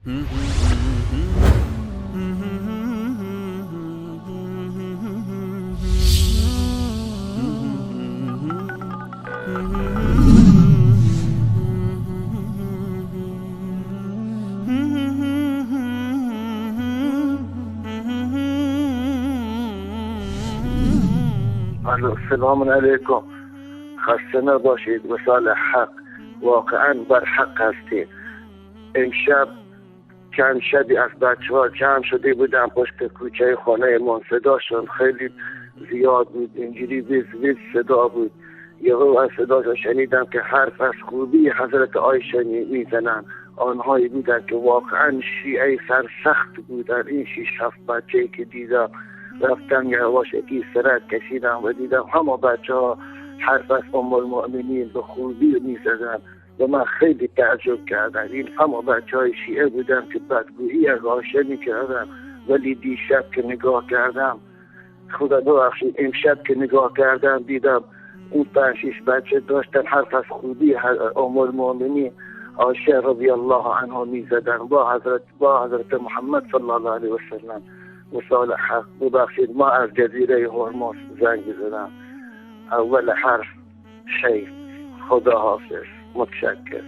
السلام علیکم. خسته نباشید. وصال حق، واقعا بر حق هستید. امشب چند شبی از بچه ها جمع شده بودن پشت کوچه خانه من، صداشون خیلی زیاد بود، اینجوری ویز ویز صدا بود. یهو از صداشون شنیدم که حرف از خوبی حضرت عایشه میزنن. آنهایی بودن که واقعا شیعه سرسخت بودن. این 6-7 بچه‌ای که دیدم، رفتم یواشکی سرک کشیدم و دیدم همه بچه ها حرف از ام المؤمنین به خوبی میزدن و من خیلی تعجب کردم. این همه بچه های شیعه بودن که بدگویی از عایشه میکردن، ولی دیشب که نگاه کردم، خدا ببخشید، امشب که نگاه کردم دیدم اون 5-6 بچه داشتن حرف از خوبی ام المؤمنین عایشه رضی الله عنها میزدن با حضرت محمد صلی الله علیه و سلم. وصال حق، ببخشید ما از جزیره هرمز زنگ زدم. اول حرف شیخ. خدا حافظ. متشکر.